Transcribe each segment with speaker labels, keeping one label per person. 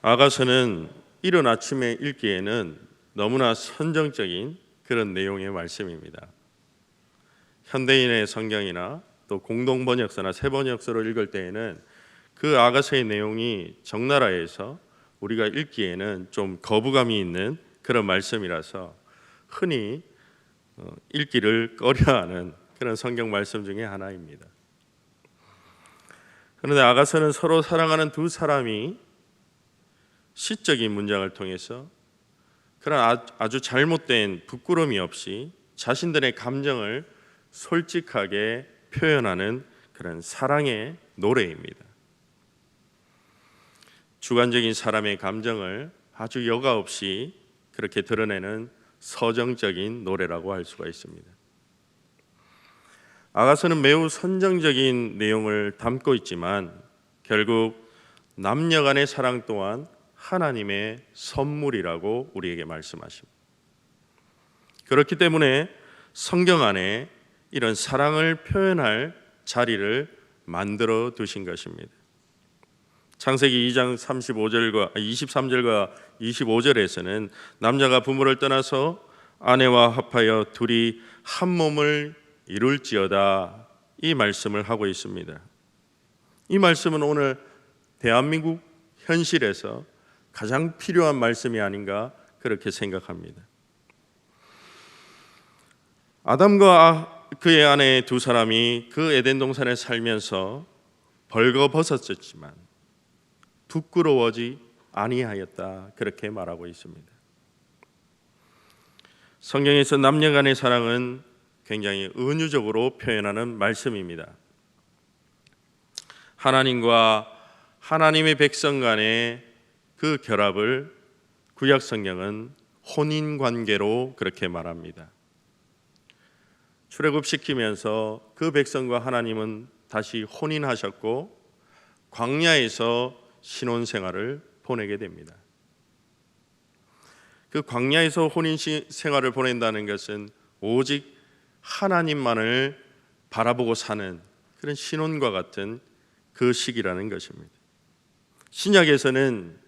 Speaker 1: 아가서는 이른 아침에 읽기에는 너무나 선정적인 그런 내용의 말씀입니다. 현대인의 성경이나 또 공동번역서나 새번역서로 읽을 때에는 그 아가서의 내용이 적나라해서 우리가 읽기에는 좀 거부감이 있는 그런 말씀이라서 흔히 읽기를 꺼려하는 그런 성경 말씀 중에 하나입니다. 그런데 아가서는 서로 사랑하는 두 사람이 시적인 문장을 통해서 그런 아주 잘못된 부끄러움이 없이 자신들의 감정을 솔직하게 표현하는 그런 사랑의 노래입니다. 주관적인 사람의 감정을 아주 여과 없이 그렇게 드러내는 서정적인 노래라고 할 수가 있습니다. 아가서는 매우 선정적인 내용을 담고 있지만 결국 남녀 간의 사랑 또한 하나님의 선물이라고 우리에게 말씀하십니다. 그렇기 때문에 성경 안에 이런 사랑을 표현할 자리를 만들어 두신 것입니다. 창세기 2장 23절과 25절에서는 남자가 부모를 떠나서 아내와 합하여 둘이 한 몸을 이룰지어다, 이 말씀을 하고 있습니다. 이 말씀은 오늘 대한민국 현실에서 가장 필요한 말씀이 아닌가 그렇게 생각합니다. 아담과 그의 아내 두 사람이 그 에덴 동산에 살면서 벌거벗었지만 부끄러워지 아니하였다, 그렇게 말하고 있습니다. 성경에서 남녀 간의 사랑은 굉장히 은유적으로 표현하는 말씀입니다. 하나님과 하나님의 백성 간의 그 결합을 구약 성경은 혼인 관계로 그렇게 말합니다. 출애굽시키면서 그 백성과 하나님은 다시 혼인하셨고 광야에서 신혼 생활을 보내게 됩니다. 그 광야에서 혼인 생활을 보낸다는 것은 오직 하나님만을 바라보고 사는 그런 신혼과 같은 그 시기라는 것입니다. 신약에서는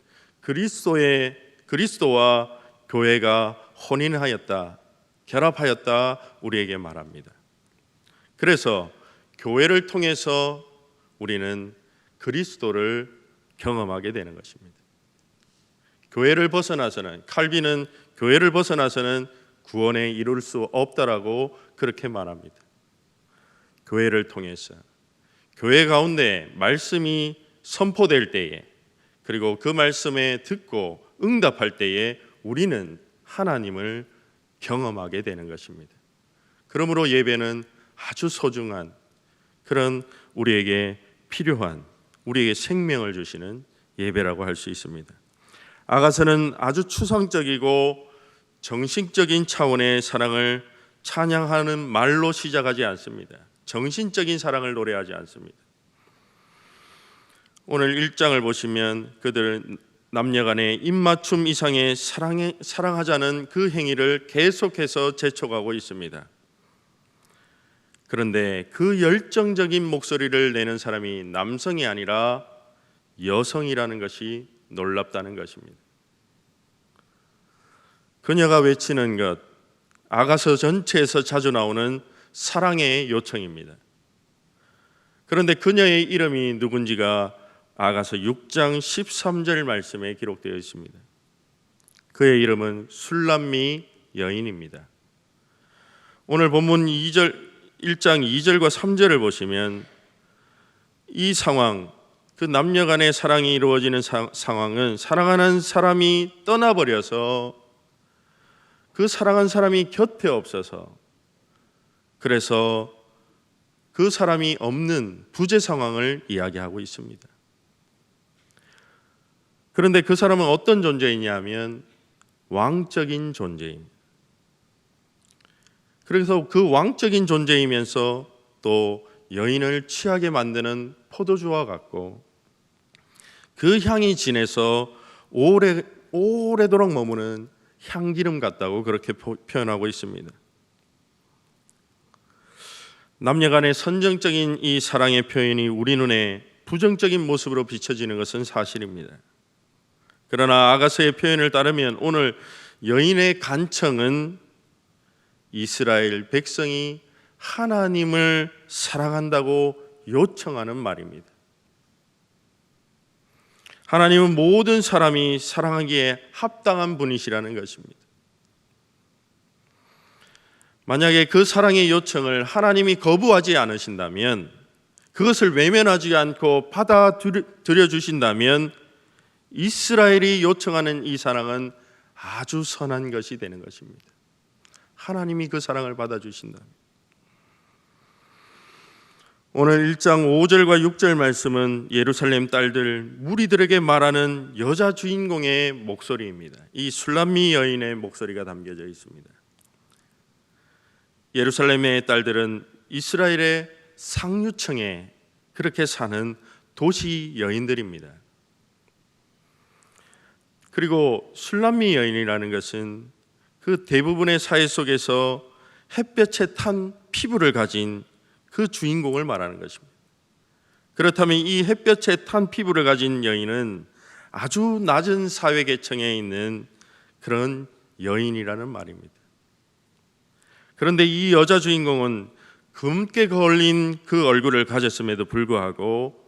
Speaker 1: 그리스도와 교회가 혼인하였다, 결합하였다 우리에게 말합니다. 그래서 교회를 통해서 우리는 그리스도를 경험하게 되는 것입니다. 교회를 벗어나서는, 칼빈은 교회를 벗어나서는 구원에 이룰 수 없다라고 그렇게 말합니다. 교회를 통해서, 교회 가운데 말씀이 선포될 때에, 그리고 그 말씀에 듣고 응답할 때에 우리는 하나님을 경험하게 되는 것입니다. 그러므로 예배는 아주 소중한 그런 우리에게 필요한, 우리에게 생명을 주시는 예배라고 할 수 있습니다. 아가서는 아주 추상적이고 정신적인 차원의 사랑을 찬양하는 말로 시작하지 않습니다. 정신적인 사랑을 노래하지 않습니다. 오늘 1장을 보시면 그들 남녀 간의 입맞춤 이상의 사랑하자는 그 행위를 계속해서 재촉하고 있습니다. 그런데 그 열정적인 목소리를 내는 사람이 남성이 아니라 여성이라는 것이 놀랍다는 것입니다. 그녀가 외치는 것, 아가서 전체에서 자주 나오는 사랑의 요청입니다. 그런데 그녀의 이름이 누군지가 아가서 6장 13절 말씀에 기록되어 있습니다. 그의 이름은 술람미 여인입니다. 오늘 본문 1장 2절과 3절을 보시면 이 상황, 그 남녀 간의 사랑이 이루어지는 상황은 사랑하는 사람이 떠나버려서 그 사랑한 사람이 곁에 없어서, 그래서 그 사람이 없는 부재 상황을 이야기하고 있습니다. 그런데 그 사람은 어떤 존재이냐면 왕적인 존재입니다. 그래서 그 왕적인 존재이면서 또 여인을 취하게 만드는 포도주와 같고 그 향이 진해서 오래도록 머무는 향기름 같다고 그렇게 표현하고 있습니다. 남녀 간의 선정적인 이 사랑의 표현이 우리 눈에 부정적인 모습으로 비춰지는 것은 사실입니다. 그러나 아가서의 표현을 따르면 오늘 여인의 간청은 이스라엘 백성이 하나님을 사랑한다고 요청하는 말입니다. 하나님은 모든 사람이 사랑하기에 합당한 분이시라는 것입니다. 만약에 그 사랑의 요청을 하나님이 거부하지 않으신다면, 그것을 외면하지 않고 받아들여 주신다면 이스라엘이 요청하는 이 사랑은 아주 선한 것이 되는 것입니다. 하나님이 그 사랑을 받아주신다면. 오늘 1장 5절과 6절 말씀은 예루살렘 딸들 무리들에게 말하는 여자 주인공의 목소리입니다. 이 술람미 여인의 목소리가 담겨져 있습니다. 예루살렘의 딸들은 이스라엘의 상류층에 그렇게 사는 도시 여인들입니다. 그리고 술람미 여인이라는 것은 그 대부분의 사회 속에서 햇볕에 탄 피부를 가진 그 주인공을 말하는 것입니다. 그렇다면 이 햇볕에 탄 피부를 가진 여인은 아주 낮은 사회 계층에 있는 그런 여인이라는 말입니다. 그런데 이 여자 주인공은 검게 걸린 그 얼굴을 가졌음에도 불구하고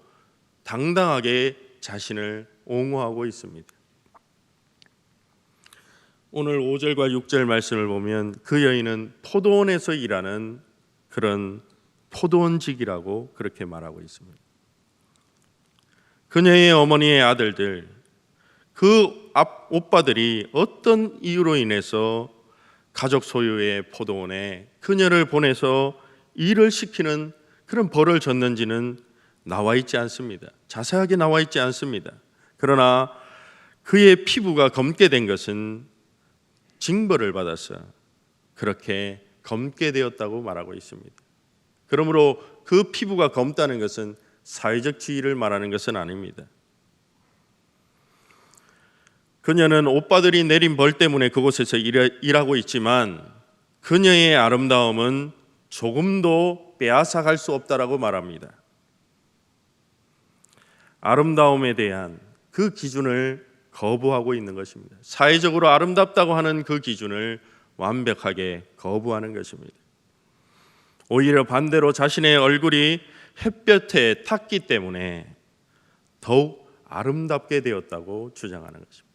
Speaker 1: 당당하게 자신을 옹호하고 있습니다. 오늘 5절과 6절 말씀을 보면 그 여인은 포도원에서 일하는 그런 포도원직이라고 그렇게 말하고 있습니다. 그녀의 어머니의 아들들, 그 오빠들이 어떤 이유로 인해서 가족 소유의 포도원에 그녀를 보내서 일을 시키는 그런 벌을 줬는지는 나와 있지 않습니다. 자세하게 나와 있지 않습니다. 그러나 그의 피부가 검게 된 것은 징벌을 받아서 그렇게 검게 되었다고 말하고 있습니다. 그러므로 그 피부가 검다는 것은 사회적 지위를 말하는 것은 아닙니다. 그녀는 오빠들이 내린 벌 때문에 그곳에서 일하고 있지만 그녀의 아름다움은 조금도 빼앗아갈 수 없다라고 말합니다. 아름다움에 대한 그 기준을 거부하고 있는 것입니다. 사회적으로 아름답다고 하는 그 기준을 완벽하게 거부하는 것입니다. 오히려 반대로 자신의 얼굴이 햇볕에 탔기 때문에 더욱 아름답게 되었다고 주장하는 것입니다.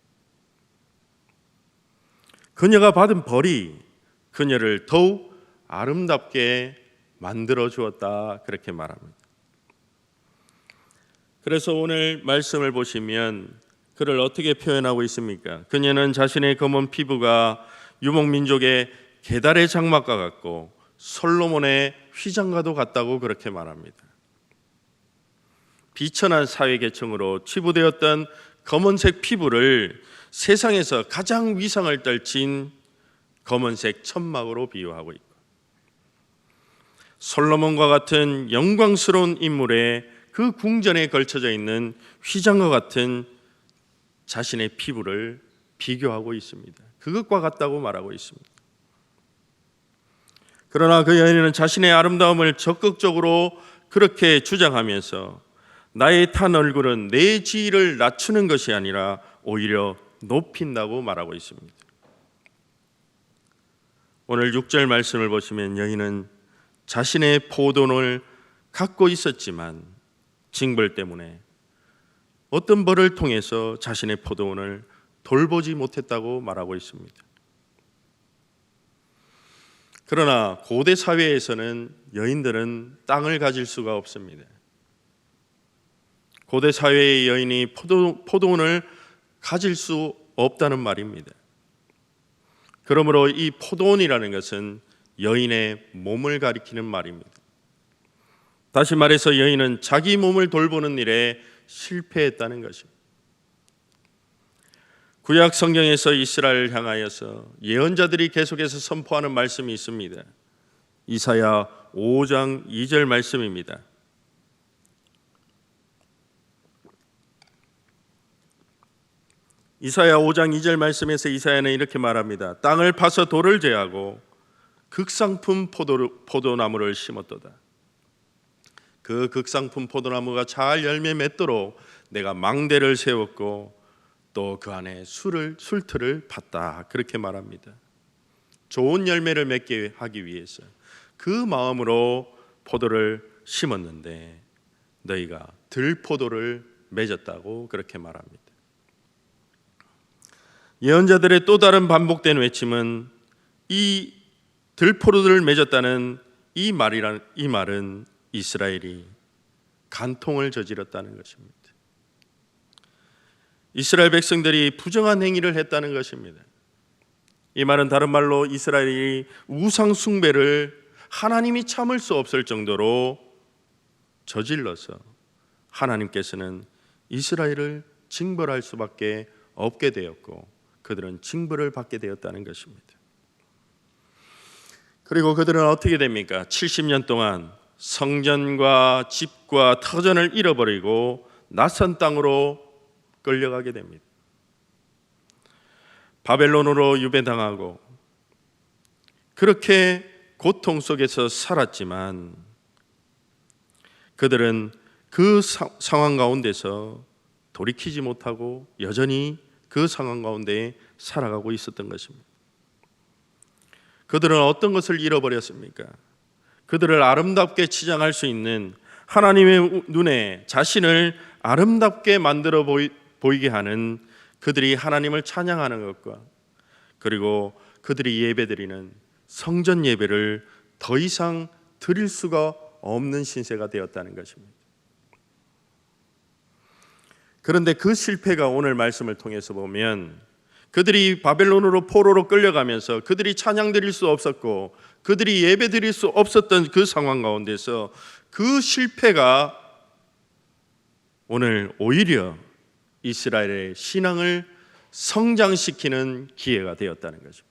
Speaker 1: 그녀가 받은 벌이 그녀를 더욱 아름답게 만들어 주었다, 그렇게 말합니다. 그래서 오늘 말씀을 보시면 그를 어떻게 표현하고 있습니까? 그녀는 자신의 검은 피부가 유목민족의 게달의 장막과 같고 솔로몬의 휘장과도 같다고 그렇게 말합니다. 비천한 사회 계층으로 치부되었던 검은색 피부를 세상에서 가장 위상을 떨친 검은색 천막으로 비유하고 있고, 솔로몬과 같은 영광스러운 인물의 그 궁전에 걸쳐져 있는 휘장과 같은 자신의 피부를 비교하고 있습니다. 그것과 같다고 말하고 있습니다. 그러나 그 여인은 자신의 아름다움을 적극적으로 그렇게 주장하면서 나의 탄 얼굴은 내 지위를 낮추는 것이 아니라 오히려 높인다고 말하고 있습니다. 오늘 6절 말씀을 보시면 여인은 자신의 포도원을 갖고 있었지만 징벌 때문에 어떤 벌을 통해서 자신의 포도원을 돌보지 못했다고 말하고 있습니다. 그러나 고대 사회에서는 여인들은 땅을 가질 수가 없습니다. 고대 사회의 여인이 포도원을 가질 수 없다는 말입니다. 그러므로 이 포도원이라는 것은 여인의 몸을 가리키는 말입니다. 다시 말해서 여인은 자기 몸을 돌보는 일에 실패했다는 것입니다. 구약 성경에서 이스라엘을 향하여서 예언자들이 계속해서 선포하는 말씀이 있습니다. 이사야 5장 2절 말씀입니다. 이사야 5장 2절 말씀에서 이사야는 이렇게 말합니다. 땅을 파서 돌을 제하고 극상품 포도나무를 심었도다. 그 극상품 포도나무가 잘 열매 맺도록 내가 망대를 세웠고 또 그 안에 술틀을 팠다 그렇게 말합니다. 좋은 열매를 맺게 하기 위해서 그 마음으로 포도를 심었는데 너희가 들포도를 맺었다고 그렇게 말합니다. 예언자들의 또 다른 반복된 외침은 이 들포도를 맺었다는 이 말은 이스라엘이 간통을 저질렀다는 것입니다. 이스라엘 백성들이 부정한 행위를 했다는 것입니다. 이 말은 다른 말로 이스라엘이 우상 숭배를 하나님이 참을 수 없을 정도로 저질러서 하나님께서는 이스라엘을 징벌할 수밖에 없게 되었고 그들은 징벌을 받게 되었다는 것입니다. 그리고 그들은 어떻게 됩니까? 70년 동안 성전과 집과 터전을 잃어버리고 낯선 땅으로 끌려가게 됩니다. 바벨론으로 유배당하고 그렇게 고통 속에서 살았지만 그들은 그 상황 가운데서 돌이키지 못하고 여전히 그 상황 가운데 살아가고 있었던 것입니다. 그들은 어떤 것을 잃어버렸습니까? 그들을 아름답게 치장할 수 있는 하나님의 눈에 자신을 아름답게 만들어 보이게 하는 그들이 하나님을 찬양하는 것과 그리고 그들이 예배드리는 성전 예배를 더 이상 드릴 수가 없는 신세가 되었다는 것입니다. 그런데 그 실패가 오늘 말씀을 통해서 보면 그들이 바벨론으로 포로로 끌려가면서 그들이 찬양 드릴 수 없었고 그들이 예배 드릴 수 없었던 그 상황 가운데서 그 실패가 오늘 오히려 이스라엘의 신앙을 성장시키는 기회가 되었다는 거죠.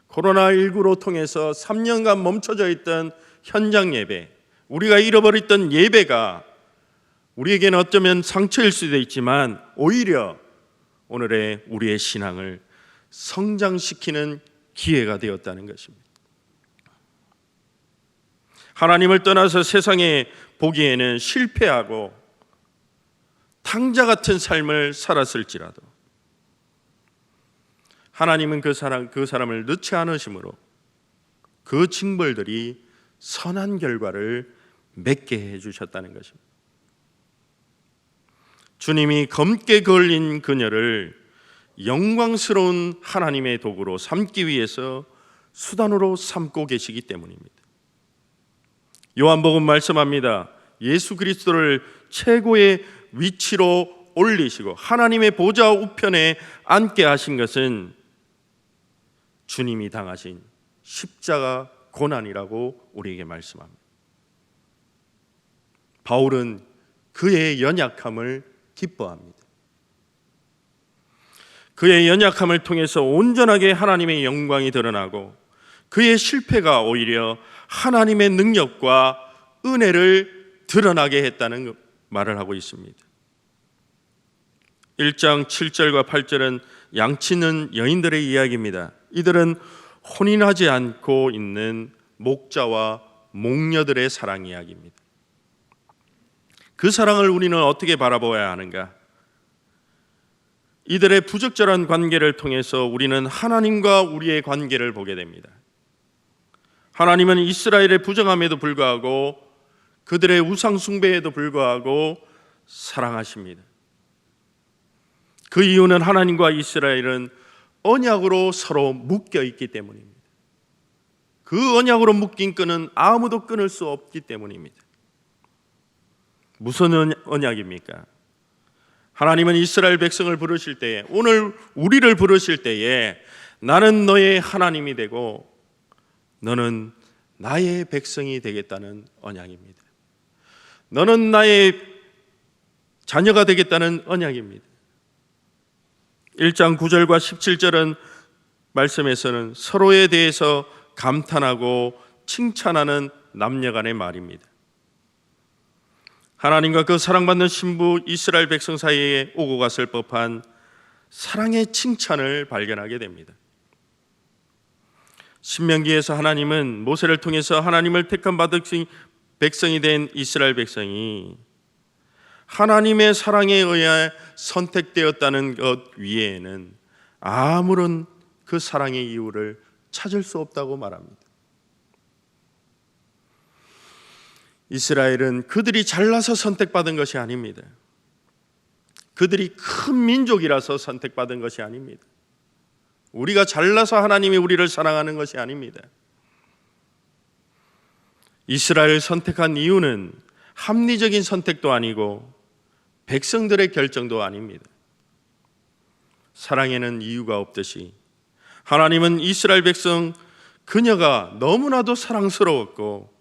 Speaker 1: 코로나19로 통해서 3년간 멈춰져 있던 현장 예배, 우리가 잃어버렸던 예배가 우리에게는 어쩌면 상처일 수도 있지만 오히려 오늘의 우리의 신앙을 성장시키는 기회가 되었다는 것입니다. 하나님을 떠나서 세상에 보기에는 실패하고 탕자 같은 삶을 살았을지라도 하나님은 그 사람을 넣지 않으심으로 그 징벌들이 선한 결과를 맺게 해주셨다는 것입니다. 주님이 검게 걸린 그녀를 영광스러운 하나님의 도구로 삼기 위해서 수단으로 삼고 계시기 때문입니다. 요한복음 말씀합니다. 예수 그리스도를 최고의 위치로 올리시고 하나님의 보좌 우편에 앉게 하신 것은 주님이 당하신 십자가 고난이라고 우리에게 말씀합니다. 바울은 그의 연약함을 기뻐합니다. 그의 연약함을 통해서 온전하게 하나님의 영광이 드러나고 그의 실패가 오히려 하나님의 능력과 은혜를 드러나게 했다는 말을 하고 있습니다. 1장 7절과 8절은 양치는 여인들의 이야기입니다. 이들은 혼인하지 않고 있는 목자와 목녀들의 사랑 이야기입니다. 그 사랑을 우리는 어떻게 바라보아야 하는가? 이들의 부적절한 관계를 통해서 우리는 하나님과 우리의 관계를 보게 됩니다. 하나님은 이스라엘의 부정함에도 불구하고 그들의 우상 숭배에도 불구하고 사랑하십니다. 그 이유는 하나님과 이스라엘은 언약으로 서로 묶여 있기 때문입니다. 그 언약으로 묶인 끈은 아무도 끊을 수 없기 때문입니다. 무슨 언약입니까? 하나님은 이스라엘 백성을 부르실 때에, 오늘 우리를 부르실 때에 나는 너의 하나님이 되고 너는 나의 백성이 되겠다는 언약입니다. 너는 나의 자녀가 되겠다는 언약입니다. 1장 9절과 17절은 말씀에서는 서로에 대해서 감탄하고 칭찬하는 남녀간의 말입니다. 하나님과 그 사랑받는 신부 이스라엘 백성 사이에 오고 갔을 법한 사랑의 칭찬을 발견하게 됩니다. 신명기에서 하나님은 모세를 통해서 하나님을 택한 받은 백성이 된 이스라엘 백성이 하나님의 사랑에 의해 선택되었다는 것 위에는 아무런 그 사랑의 이유를 찾을 수 없다고 말합니다. 이스라엘은 그들이 잘나서 선택받은 것이 아닙니다. 그들이 큰 민족이라서 선택받은 것이 아닙니다. 우리가 잘나서 하나님이 우리를 사랑하는 것이 아닙니다. 이스라엘을 선택한 이유는 합리적인 선택도 아니고 백성들의 결정도 아닙니다. 사랑에는 이유가 없듯이 하나님은 이스라엘 백성 그녀가 너무나도 사랑스러웠고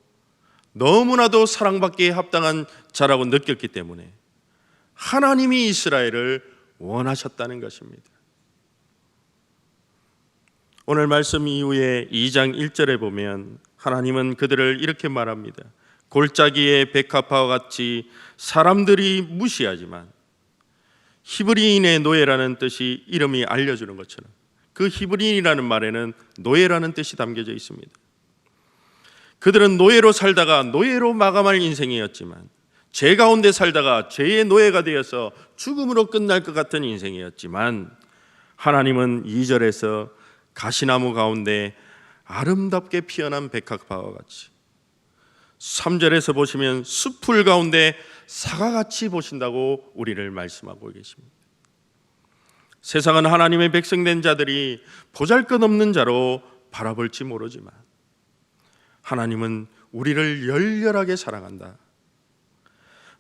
Speaker 1: 너무나도 사랑받기에 합당한 자라고 느꼈기 때문에 하나님이 이스라엘을 원하셨다는 것입니다. 오늘 말씀 이후에 2장 1절에 보면 하나님은 그들을 이렇게 말합니다. 골짜기의 백합화와 같이 사람들이 무시하지만, 히브리인의 노예라는 뜻이 이름이 알려주는 것처럼 그 히브리인이라는 말에는 노예라는 뜻이 담겨져 있습니다. 그들은 노예로 살다가 노예로 마감할 인생이었지만, 죄 가운데 살다가 죄의 노예가 되어서 죽음으로 끝날 것 같은 인생이었지만, 하나님은 2절에서 가시나무 가운데 아름답게 피어난 백합화와 같이, 3절에서 보시면 숲풀 가운데 사과같이 보신다고 우리를 말씀하고 계십니다. 세상은 하나님의 백성된 자들이 보잘것없는 자로 바라볼지 모르지만 하나님은 우리를 열렬하게 사랑한다.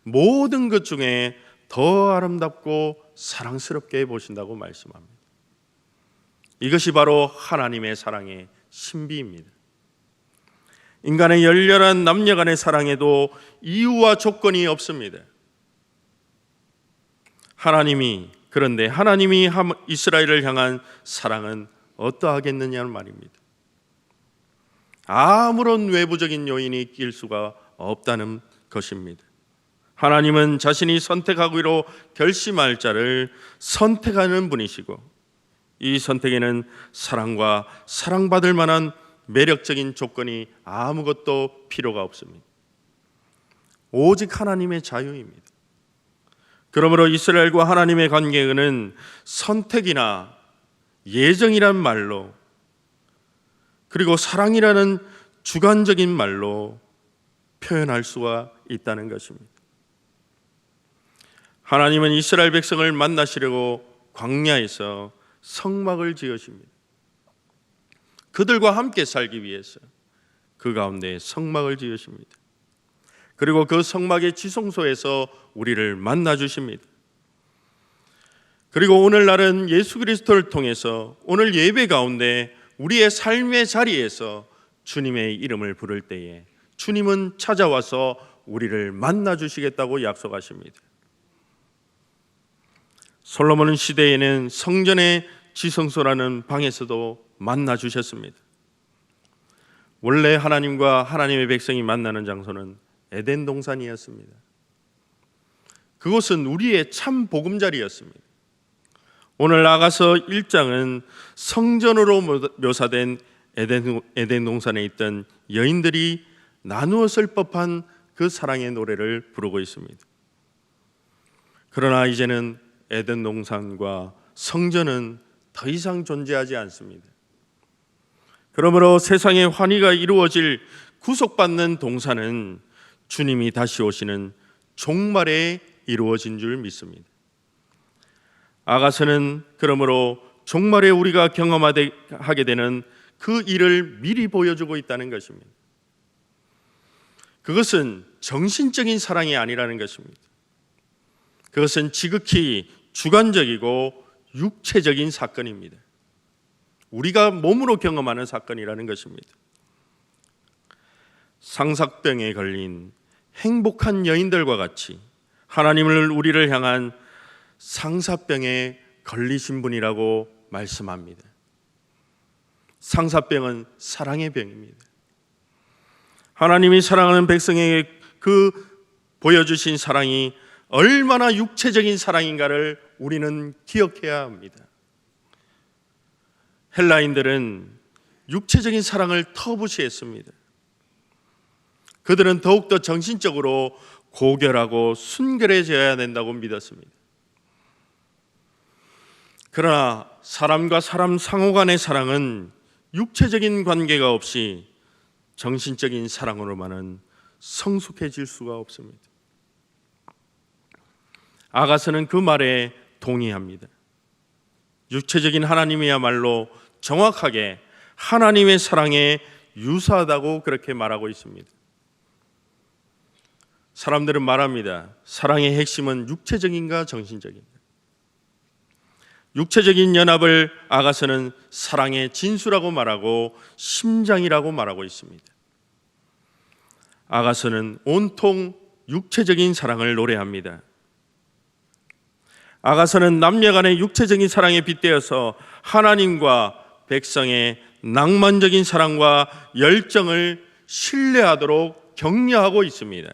Speaker 1: 모든 것 중에 더 아름답고 사랑스럽게 보신다고 말씀합니다. 이것이 바로 하나님의 사랑의 신비입니다. 인간의 열렬한 남녀간의 사랑에도 이유와 조건이 없습니다. 그런데 하나님이 이스라엘을 향한 사랑은 어떠하겠느냐는 말입니다. 아무런 외부적인 요인이 낄 수가 없다는 것입니다. 하나님은 자신이 선택하기로 결심할 자를 선택하는 분이시고, 이 선택에는 사랑과 사랑받을 만한 매력적인 조건이 아무것도 필요가 없습니다. 오직 하나님의 자유입니다. 그러므로 이스라엘과 하나님의 관계는 선택이나 예정이란 말로, 그리고 사랑이라는 주관적인 말로 표현할 수가 있다는 것입니다. 하나님은 이스라엘 백성을 만나시려고 광야에서 성막을 지으십니다. 그들과 함께 살기 위해서 그 가운데 성막을 지으십니다. 그리고 그 성막의 지성소에서 우리를 만나 주십니다. 그리고 오늘날은 예수 그리스도를 통해서 오늘 예배 가운데 우리의 삶의 자리에서 주님의 이름을 부를 때에 주님은 찾아와서 우리를 만나 주시겠다고 약속하십니다. 솔로몬 시대에는 성전의 지성소라는 방에서도 만나 주셨습니다. 원래 하나님과 하나님의 백성이 만나는 장소는 에덴 동산이었습니다. 그곳은 우리의 참 보금자리였습니다. 오늘 아가서 1장은 성전으로 묘사된 에덴 동산에 있던 여인들이 나누어 쓸 법한 그 사랑의 노래를 부르고 있습니다. 그러나 이제는 에덴 동산과 성전은 더 이상 존재하지 않습니다. 그러므로 세상의 환희가 이루어질 구속받는 동산은 주님이 다시 오시는 종말에 이루어진 줄 믿습니다. 아가서는 그러므로 종말에 우리가 경험하게 되는 그 일을 미리 보여주고 있다는 것입니다. 그것은 정신적인 사랑이 아니라는 것입니다. 그것은 지극히 주관적이고 육체적인 사건입니다. 우리가 몸으로 경험하는 사건이라는 것입니다. 상사병에 걸린 행복한 여인들과 같이 하나님을 우리를 향한 상사병에 걸리신 분이라고 말씀합니다. 상사병은 사랑의 병입니다. 하나님이 사랑하는 백성에게 그 보여주신 사랑이 얼마나 육체적인 사랑인가를 우리는 기억해야 합니다. 헬라인들은 육체적인 사랑을 터부시했습니다. 그들은 더욱더 정신적으로 고결하고 순결해져야 된다고 믿었습니다. 그러나 사람과 사람 상호 간의 사랑은 육체적인 관계가 없이 정신적인 사랑으로만은 성숙해질 수가 없습니다. 아가서는 그 말에 동의합니다. 육체적인 하나님이야말로 정확하게 하나님의 사랑에 유사하다고 그렇게 말하고 있습니다. 사람들은 말합니다. 사랑의 핵심은 육체적인가 정신적인가? 육체적인 연합을 아가서는 사랑의 진수라고 말하고 심장이라고 말하고 있습니다. 아가서는 온통 육체적인 사랑을 노래합니다. 아가서는 남녀간의 육체적인 사랑에 빗대어서 하나님과 백성의 낭만적인 사랑과 열정을 신뢰하도록 격려하고 있습니다.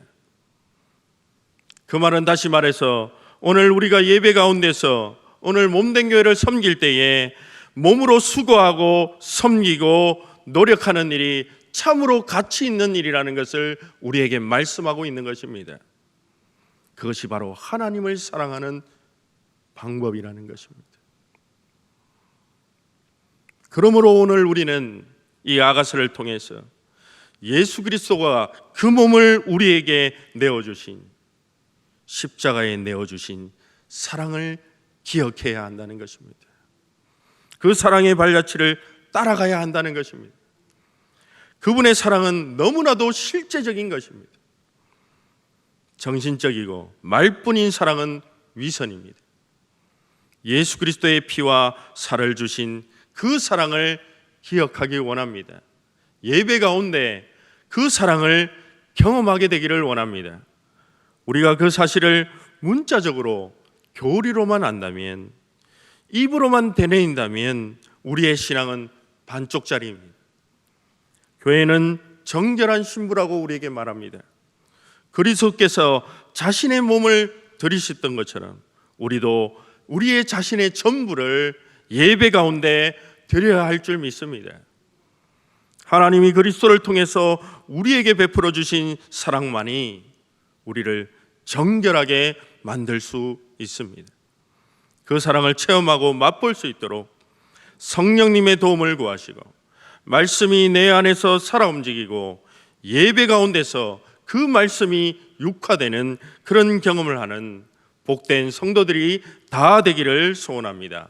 Speaker 1: 그 말은 다시 말해서 오늘 우리가 예배 가운데서 오늘 몸된 교회를 섬길 때에 몸으로 수고하고 섬기고 노력하는 일이 참으로 가치 있는 일이라는 것을 우리에게 말씀하고 있는 것입니다. 그것이 바로 하나님을 사랑하는 방법이라는 것입니다. 그러므로 오늘 우리는 이 아가서를 통해서 예수 그리스도가 그 몸을 우리에게 내어주신, 십자가에 내어주신 사랑을 기억해야 한다는 것입니다. 그 사랑의 발자취를 따라가야 한다는 것입니다. 그분의 사랑은 너무나도 실제적인 것입니다. 정신적이고 말뿐인 사랑은 위선입니다. 예수 그리스도의 피와 살을 주신 그 사랑을 기억하기 원합니다. 예배 가운데 그 사랑을 경험하게 되기를 원합니다. 우리가 그 사실을 문자적으로 교리로만 안다면, 입으로만 되뇌인다면 우리의 신앙은 반쪽짜리입니다. 교회는 정결한 신부라고 우리에게 말합니다. 그리스도께서 자신의 몸을 들이셨던 것처럼 우리도 우리의 자신의 전부를 예배 가운데 드려야 할 줄 믿습니다. 하나님이 그리스도를 통해서 우리에게 베풀어 주신 사랑만이 우리를 정결하게 만들 수 있습니다. 그 사랑을 체험하고 맛볼 수 있도록 성령님의 도움을 구하시고 말씀이 내 안에서 살아 움직이고 예배 가운데서 그 말씀이 육화되는 그런 경험을 하는 복된 성도들이 다 되기를 소원합니다.